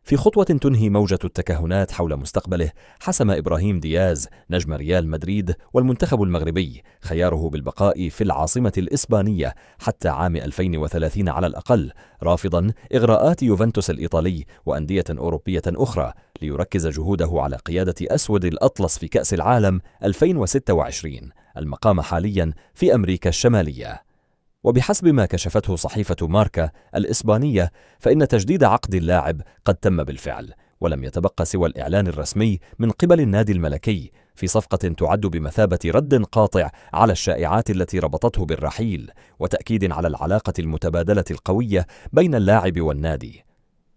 في خطوة تنهي موجة التكهنات حول مستقبله، حسم إبراهيم دياز نجم ريال مدريد والمنتخب المغربي خياره بالبقاء في العاصمة الإسبانية حتى عام 2030 على الأقل، رافضا إغراءات يوفنتوس الإيطالي وأندية أوروبية أخرى، ليركز جهوده على قيادة أسود الأطلس في كأس العالم 2026 المقام حاليا في أمريكا الشمالية. وبحسب ما كشفته صحيفة ماركا الإسبانية، فإن تجديد عقد اللاعب قد تم بالفعل، ولم يتبقى سوى الإعلان الرسمي من قبل النادي الملكي في صفقة تعد بمثابة رد قاطع على الشائعات التي ربطته بالرحيل، وتأكيد على العلاقة المتبادلة القوية بين اللاعب والنادي.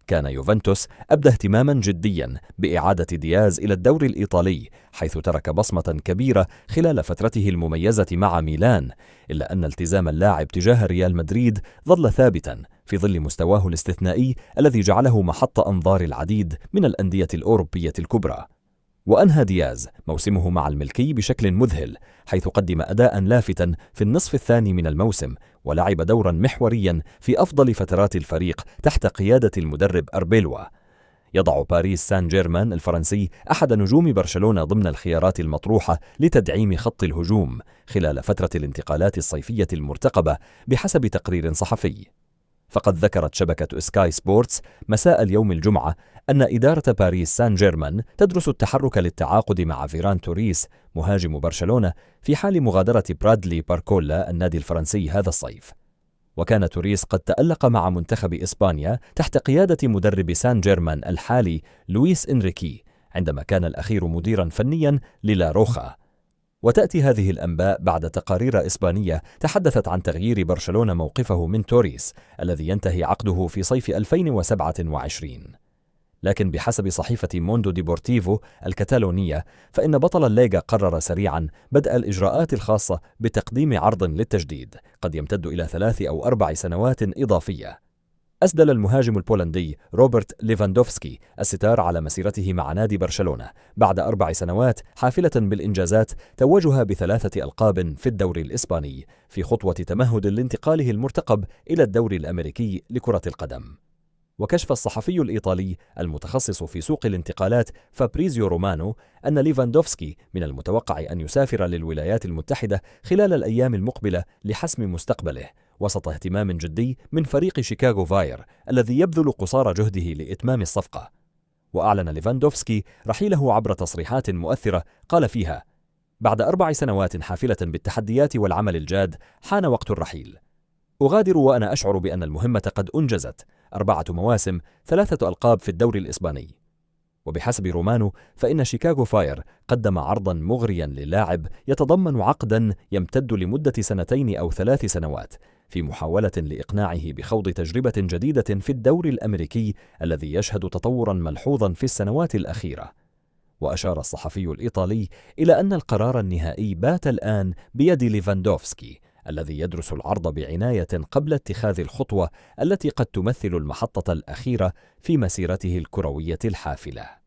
كان يوفنتوس أبدى اهتماما جديا بإعادة دياز إلى الدوري الإيطالي، حيث ترك بصمة كبيرة خلال فترته المميزة مع ميلان، إلا أن التزام اللاعب تجاه ريال مدريد ظل ثابتا في ظل مستواه الاستثنائي الذي جعله محط أنظار العديد من الأندية الأوروبية الكبرى. وأنهى دياز موسمه مع الملكي بشكل مذهل، حيث قدم أداء لافتا في النصف الثاني من الموسم، ولعب دورا محوريا في أفضل فترات الفريق تحت قيادة المدرب أربيلوا. يضع باريس سان جيرمان الفرنسي أحد نجوم برشلونة ضمن الخيارات المطروحة لتدعيم خط الهجوم خلال فترة الانتقالات الصيفية المرتقبة بحسب تقرير صحفي. فقد ذكرت شبكة سكاي سبورتس مساء اليوم الجمعة أن إدارة باريس سان جيرمان تدرس التحرك للتعاقد مع فيران توريس مهاجم برشلونة في حال مغادرة برادلي باركولا النادي الفرنسي هذا الصيف. وكان توريس قد تألق مع منتخب إسبانيا تحت قيادة مدرب سان جيرمان الحالي لويس إنريكي، عندما كان الأخير مديرا فنيا للا روخا. وتأتي هذه الأنباء بعد تقارير إسبانية تحدثت عن تغيير برشلونة موقفه من توريس الذي ينتهي عقده في صيف 2027. لكن بحسب صحيفة موندو ديبورتيفو الكتالونية، فإن بطل الليغا قرر سريعا بدء الإجراءات الخاصة بتقديم عرض للتجديد قد يمتد إلى 3 أو 4 سنوات إضافية. أسدل المهاجم البولندي روبرت ليفاندوفسكي الستار على مسيرته مع نادي برشلونة بعد 4 سنوات حافلة بالإنجازات توجها ب3 ألقاب في الدوري الإسباني، في خطوة تمهد لانتقاله المرتقب إلى الدوري الأمريكي لكرة القدم. وكشف الصحفي الإيطالي المتخصص في سوق الانتقالات فابريزيو رومانو أن ليفاندوفسكي من المتوقع أن يسافر للولايات المتحدة خلال الأيام المقبلة لحسم مستقبله، وسط اهتمام جدي من فريق شيكاغو فاير الذي يبذل قصارى جهده لإتمام الصفقة. وأعلن ليفاندوفسكي رحيله عبر تصريحات مؤثرة قال فيها: بعد 4 سنوات حافلة بالتحديات والعمل الجاد، حان وقت الرحيل. أغادر وأنا أشعر بأن المهمة قد أنجزت، 4 مواسم، 3 ألقاب في الدوري الإسباني. وبحسب رومانو، فإن شيكاغو فاير قدم عرضا مغريا للاعب يتضمن عقدا يمتد لمدة 2 أو 3 سنوات، في محاولة لإقناعه بخوض تجربة جديدة في الدوري الأمريكي الذي يشهد تطورا ملحوظا في السنوات الأخيرة. وأشار الصحفي الإيطالي إلى أن القرار النهائي بات الآن بيد ليفاندوفسكي، الذي يدرس العرض بعناية قبل اتخاذ الخطوة التي قد تمثل المحطة الأخيرة في مسيرته الكروية الحافلة.